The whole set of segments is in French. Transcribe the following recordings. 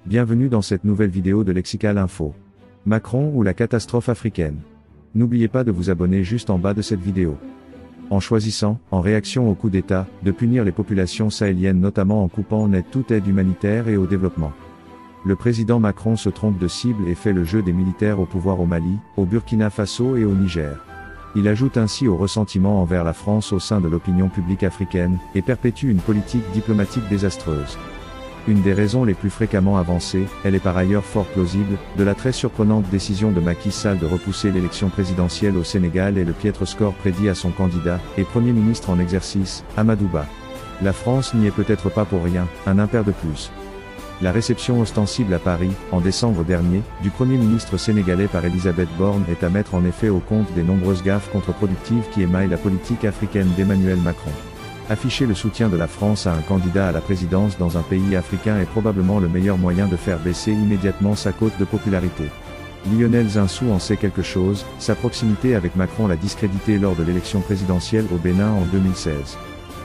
Bienvenue dans cette nouvelle vidéo de Lexical Info. Macron ou la catastrophe africaine. N'oubliez pas de vous abonner juste en bas de cette vidéo. En choisissant, en réaction au coup d'État, de punir les populations sahéliennes notamment en coupant net toute aide humanitaire et au développement. Le président Macron se trompe de cible et fait le jeu des militaires au pouvoir au Mali, au Burkina Faso et au Niger. Il ajoute ainsi au ressentiment envers la France au sein de l'opinion publique africaine, et perpétue une politique diplomatique désastreuse. Une des raisons les plus fréquemment avancées, elle est par ailleurs fort plausible, de la très surprenante décision de Macky Sall de repousser l'élection présidentielle au Sénégal et le piètre score prédit à son candidat, et Premier ministre en exercice, Amadou Ba. La France n'y est peut-être pas pour rien, un impair de plus. La réception ostensible à Paris, en décembre dernier, du Premier ministre sénégalais par Elisabeth Borne est à mettre en effet au compte des nombreuses gaffes contre-productives qui émaillent la politique africaine d'Emmanuel Macron. Afficher le soutien de la France à un candidat à la présidence dans un pays africain est probablement le meilleur moyen de faire baisser immédiatement sa cote de popularité. Lionel Zinsou en sait quelque chose, sa proximité avec Macron l'a discrédité lors de l'élection présidentielle au Bénin en 2016.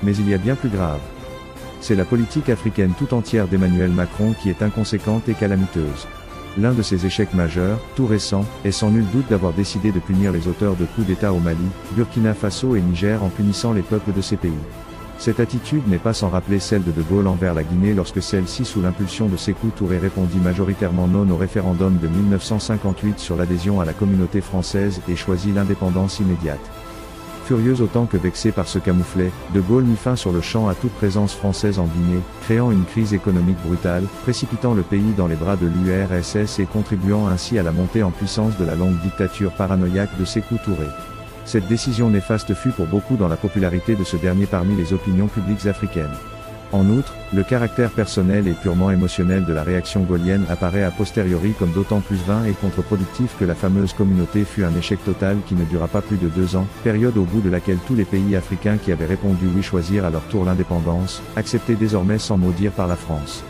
Mais il y a bien plus grave. C'est la politique africaine tout entière d'Emmanuel Macron qui est inconséquente et calamiteuse. L'un de ses échecs majeurs, tout récent, est sans nul doute d'avoir décidé de punir les auteurs de coups d'État au Mali, Burkina Faso et Niger en punissant les peuples de ces pays. Cette attitude n'est pas sans rappeler celle de Gaulle envers la Guinée lorsque celle-ci sous l'impulsion de Sékou Touré répondit majoritairement non au référendum de 1958 sur l'adhésion à la communauté française et choisit l'indépendance immédiate. Furieux autant que vexé par ce camouflet, De Gaulle mit fin sur le champ à toute présence française en Guinée, créant une crise économique brutale, précipitant le pays dans les bras de l'URSS et contribuant ainsi à la montée en puissance de la longue dictature paranoïaque de Sékou Touré. Cette décision néfaste fut pour beaucoup dans la popularité de ce dernier parmi les opinions publiques africaines. En outre, le caractère personnel et purement émotionnel de la réaction gaullienne apparaît a posteriori comme d'autant plus vain et contre-productif que la fameuse communauté fut un échec total qui ne dura pas plus de 2 ans, période au bout de laquelle tous les pays africains qui avaient répondu oui choisir à leur tour l'indépendance, acceptés désormais sans mot dire par la France.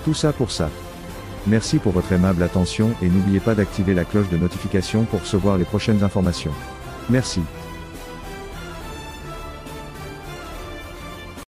Tout ça pour ça. Merci pour votre aimable attention et n'oubliez pas d'activer la cloche de notification pour recevoir les prochaines informations. Merci.